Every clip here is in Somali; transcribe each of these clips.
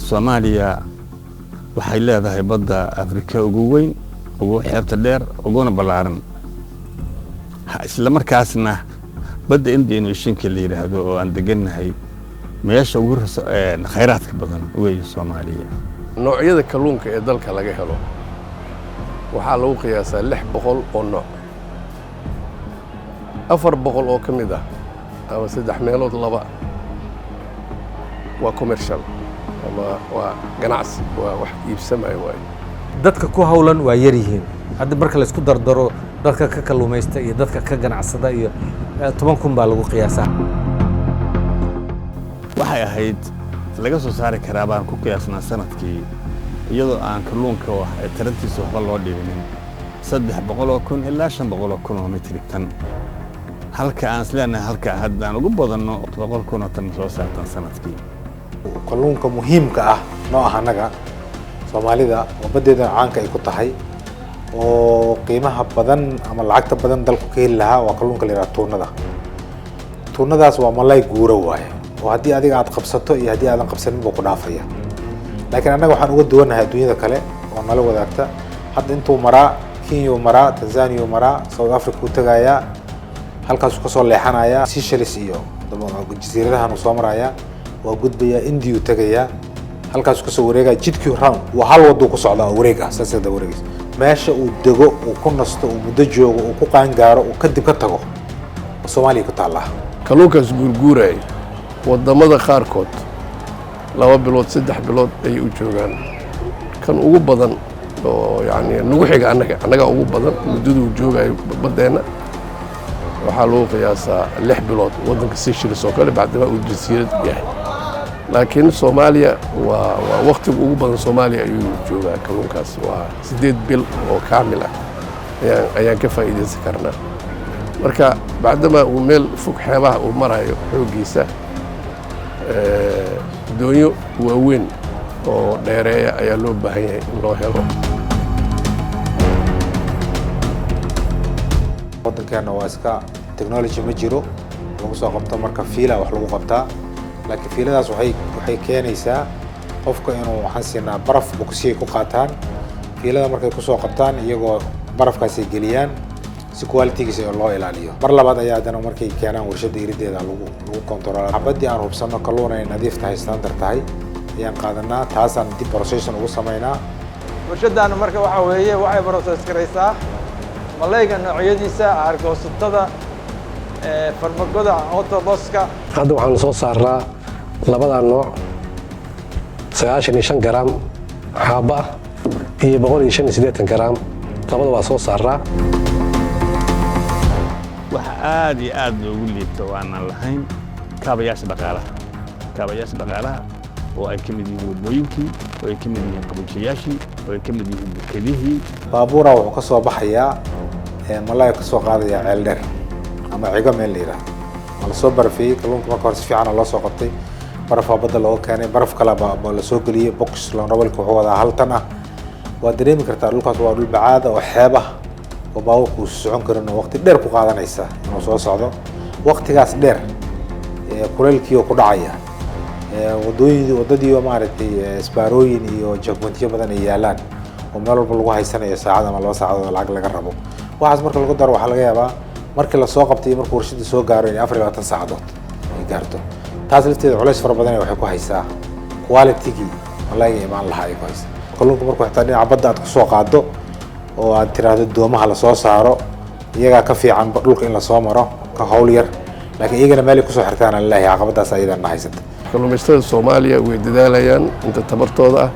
Soomaaliya waxay leedahay badda Afrika ugu weyn, ugu xeebta dheer, uguna ballaaran. Isla markaasna badda Indian Ocean la yiraahdo oo aan degannahay meesha ugu khayraadka badan weeye Soomaaliya. noocyada kalluunka ee dalka laga helo waxaa lagu qiyaasaa 600 oo nooc. 400 oo ka mid ah ama 3 meelood laba waa commercial ama waa ganacsi, waa wax iibsamayo waay. dadka ku hawlan waa yar yihiin. hadda marka la isku dardaro dadka ka kalluumaysta iyo dadka ka ganacsada iyo 10,000 baa lagu qiyaasaa. waxay ahayd laga soo saari karaa baan ku qiyaasnaa sanadkii iyadoo aan kalluunka tarantiisa waxba loo dhibinin 300,000 ilaa 500,000 oo metrik tan. halka aan isleenahay halka haddaan ugu badanno 100,000 oo tan soo saartan sanadkii. kalluunka muhiimka ah noo ah anaga Soomaalida oo badeeda caanka ay ku tahay oo qiimaha badan ama lacagta badan dalku ka heli lahaa waa kalluunka la yiraahdo tuunada. tuunadaas waa malay guuro waaye oo haddii adiga aad qabsato iyo haddii aadan qabsanin buu ku dhaafaya. laakiin anaga waxaan uga duwanahay adduunyada kale oo nala wadaagta. hadda intuu maraa Kenya maraa, Tanzania maraa, South Africa u tagayaa, halkaas ka soo leexanaya Seychelles iyo jasiiradahan uu soo maraya, waa gudbaya India u tagayaa, halkaas ka soo wareegaya jidkii round waa hal wado ku socda oo wareega saasada wareegis. meesha uu dego uu ku nasto uu muddo joogo uu ku qaan gaaro uu kadib ka tago Soomaaliya ku taala. kalluunkaas guurguuray wadamada qaarkood 2 bilood 3 bilood ay u joogaan. kan ugu badan oo yani nagu xiga anaga ugu badan muddadu joogay badeena waxaa loo qiyaasaa 6 bilood wadanka Seychelles oo kale bacdaba uu jasiirad yahay. laakiin Soomaaliya waa waqtiga ugu badan Soomaaliya ayuu joogaa kalluunkaas waa 8 bil oo kaamil ah ayaan ka faa'iideysan karnaa. marka bacdama uu meel fog xeebaha uu marayo xoogiisa doonyo waaweyn oo dheereeya ayaa loo baahan yahay in loo helo. wadankeena waa iska technology ma jiro lagu soo qabto marka fiila wax lagu qabtaa. laakiin fiiladaas waxay keenaysaa qofka inuu waxaan siinaa baraf boqosiyay ku qaataan. fiilada markay ku soo qabtaan iyagoo barafkaas ay geliyaan si quality-giisa loo ilaaliyo. mar labaad ayaa hadana markay keenaan warshada irideeda lagu control. xabadii aan hubsano kalluun ay nadiif tahay standard tahay ayaan qaadanaa, taasaan dib processing ugu sameynaa. warshadaan marka waxa weeye waxay process garaysaa malayga noocyadiisa, argoosatada, farmagoda, autoboska. hadda waxaan soo saarnaa labada nooc 95 gram xaaba iyo 185 gram labada waa soo saarnaa. waxa aad iyo aad loogu liibto oo aanan lahayn kaabayaasha dhaqaalaha oo ay ka mid yihiin wadooyinkii, oo ay ka mid yihiin qaboojiyaashii, oo ay ka mid yihiin dekedihii. baabuura wuxuu ka soo baxayaa malay ka soo qaadaya ceel dheer ama ciga meel la yiraahdo. la soo barafiyay kalluunka marka hore si fiican loo soo qabtay, baraf badda loo keenay, baraf kale baa la soo geliyay box robalka wuxuu wadaa hal tan ah. waa dareemi kartaa dhulkaas waa dhul bacaad oo xeeb ah oo baabuurku uu socon karin oo waqti dheer ku qaadanaysa inuu soo socdo. waqtigaas dheer kuleylkii ku dhacaya wadadii maaragtay isbaarooyin iyo jagmoontiyo badan ay yaalaan oo meel walba lagu haysanayo saacad ama 2 saacadood lacag laga rabo. waxaas marka lagu daro waxaa laga yaabaa markii la soo qabtay markuu warshada soo gaaro in 24 saacadood ay gaarto. taas lafteeda culays fara badan waxay ku haysaa quality-gii malayga imaan lahaa ay ku haysaa. kalluunka markuu xitaa dhinaca badda aad ku soo qaado oo aad tiraahdo doomaha la soo saaro iyagaa ka fiican dhulka in la soo maro ka hawl yar, laakiin iyagana meel ay ku soo xirtaan Ilaahay caqabadaas ayadana haysata. kalluumaysatada Soomaaliya way dadaalayaan inta tabartooda ah,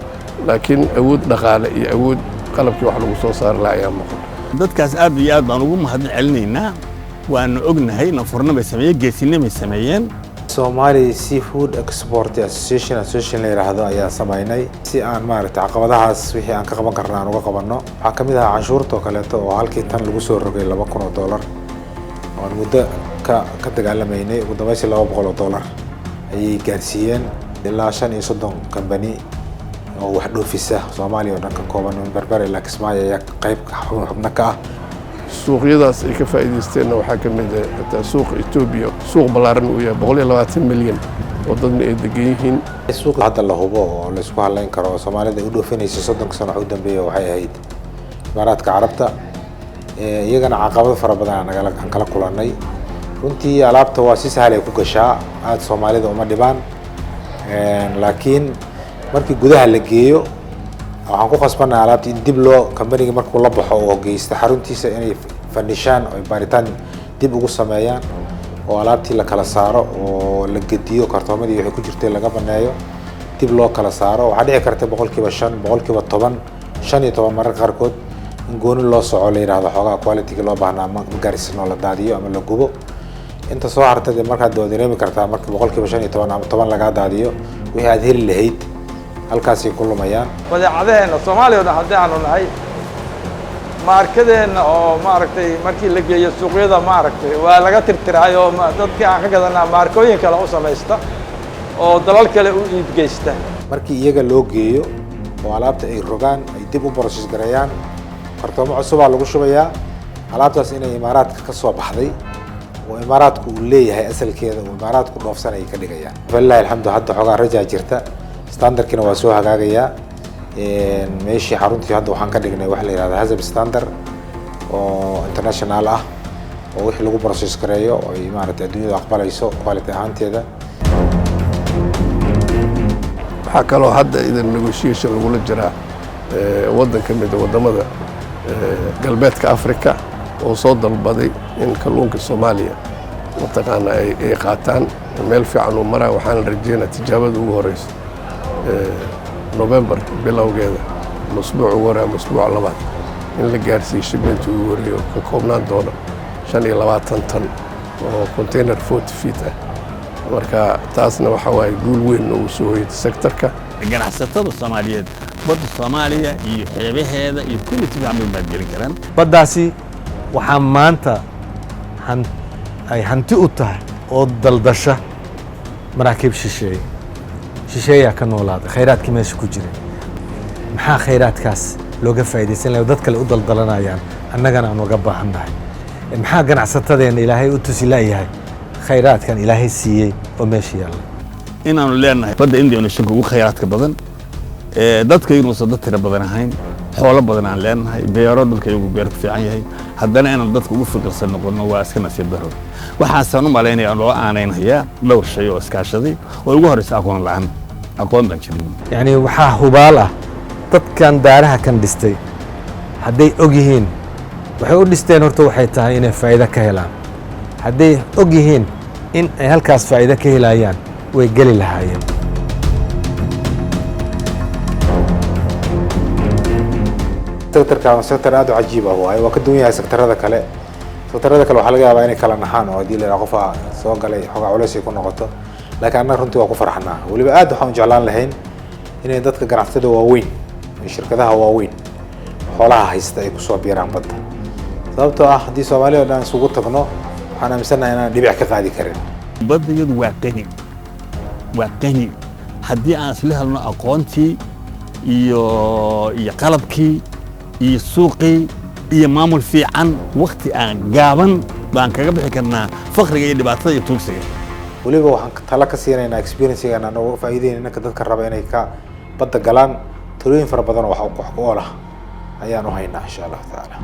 laakiin awood dhaqaale iyo awood qalabkii wax lagu soo saar lahaa ayaa maqan. dadkaas aad iyo aad baan ugu mahadcelinaynaa. waanu ognahay nafurna bay sameeyeen, geesinimo bay sameeyeen. Somali Seafood Export Association la yiraahdo ayaa sameynay si aan maaragtay caqabadahaas wixii aan ka qaban karnaa aan uga qabanno. waxaa ka mid ah canshuurta kaleeto oo halkii tan lagu soo rogay $2,000 oo muddo ka dagaalamaynay ugu dambeystii $200 ayay gaarsiiyeen ilaa 35 company oo wax dhoofisa Soomaaliya oo dhan ka kooban Berbera ilaa Kismaayo ayaa qayb xubno ka ah. suuqyadaas ay ka faa'iideysteen waxaa ka mid ah suuqa Ethiopia suuq ballaaran uu yahay 120 milyan oo dadna ay degan yihiin. suuqa hadda la hubo oo la isku halayn karo oo Soomaalida u dhoofinaysa 30 sano u dambeeyay waxay ahayd Imaaraadka Carabta iyagana caqabado fara badan aan kala kulannay runtii alaabta waa si sahal ah ku gashaa aad Soomaalida uma dhibaan laakiin markii gudaha la geeyo waxaan ku qasbanaa alaabta in dib loo kambaniga markuu la baxo oo geysta xaruntiisa inay fanishaan oo baaritaan dib ugu sameeyaan oo alaabtii la kala saaro oo la gediyo kartoomadii wixii ku jirtay laga baneeyo dib loo kala saaro waxa dhici karta 5% 10% 15 mararka qaarkood in gooni loo soco la yiraahdo xogaa quality-ga loo baahnaa ama gaarsiino la daadiyo ama la gubo inta soo hartay markaad dareemi kartaa marka 15% ama 10 laga daadiyo wixii aad heli lahayd halkaas ay ku lumayaan badeecadeena Soomaaliya hadii aanu nahay maarkadeena oo maaragtay markii la geeyo suuqyada maaragtay waa laga tirtiraayo dadka aan ka gadanaa maarkooyin kale u sameeysta oo dalal kale u iib geysta markii iyaga loo geeyo oo alaabta ay rogaan ay dib u process gareeyaan kartoomo cusub lagu shubayaa alaabtaas inay Imaaraadka ka soo baxday oo Imaaraadku uu leeyahay asalkeeda oo Imaaraadku dhoofsanay ka dhigayaan wallahi alxamdu hadda xogaa rajaa jirta standardkina waa soo hagaagaya meeshii xaruntii hadda waxaan ka dhignay wax la yiraahdo hazab standard oo international ah oo wixii lagu process gareeyo oo Imaaraadka adduunyada aqbalayso quality ahaanteeda waxaa kaloo hadda idan negotiation lagula jiraa waddan ka mid ah waddamada galbeedka Afrika oo soo dalbaday in kalluunka Soomaaliya mataqaana ay qaataan meel fiican oo maraa waxaan rajeynayaa tijaabada ugu horeysa November bilowgeeda usbuuc ugu horeeya usbuuc labaad in la gaarsiiyo shipment ugu horeeyo ka koobnaan doona 25 tan oo container 40 feet ah marka taasna waxa waaye guul weyn oo soo hoyay sektorka ganacsatada Soomaaliyeed badda Soomaaliya iyo xeebaheeda iyo kulli tijaabin baad gelin karaan baddaasi waxaa maanta ay hanti u tahay oo daldasha maraakiib shisheeya ka noolaada khayraadkii meesha ku jira maxaa khayraadkaas looga faa'iideysan lahaa dad kale u daldalanayaan annagana aan uga baahannahay maxaa ganacsatadeena ilaahay u tusi laayahay khayraadkan ilaahay siiyey oo meesha yaalla inaanu leenahay badda Indian Ocean ugu khayraadka badan dadka inuu soo dad tira badan ahayn xoolo badan aan leenahay beero dhulka ugu beer fiican yahay haddana inaan dadku ugu fikirsan noqono waa iska nasiib daro waxaan u maleynayaa loo aaneynaya dhowr shay oo iskaashaday oo ugu horeysa aqoon la'aan aqoon baan jirin yani waxaa hubaal ah dadkan daaraha kan dhistay hadday og yihiin waxay u dhisteen horta waxay tahay inay faa'iido ka helaan hadday og yihiin in ay halkaas faa'iido ka helayaan way geli lahaayeen sektorka sektor aad u cajiib ah waa ka duwan yahay sektorada kale waxaa laga yaabaa inay kala naxaan oo hadii la yiraahdo qofa soo galay xogaa culays ay ku noqoto laakiin annaga runtii waa ku farxanaa waliba aad waxaan jeclaan lahayn inay dadka ganacsatada waaweyn iyo shirkadaha waaweyn xoolaha haysta ay ku soo biiraan badda sababtoo ah haddii Soomaaliya dhan isugu tagno waxaan aaminsanahay inaan dhibic ka qaadi karin badda iyadu waa qani haddii aan isla helno aqoontii iyo qalabkii iyo suuqii iyo maamul fiican waqti aan gaaban baan kaga bixi karnaa faqriga iyo dhibaatada iyo tuugsiga waliba waxaan tala ka siinaynaa experience-ga aan uga faa'iideynayna dadka raba inay ka badda galaan talooyin fara badan oo wax ku ool ah ayaan u haynaa insha Allah taala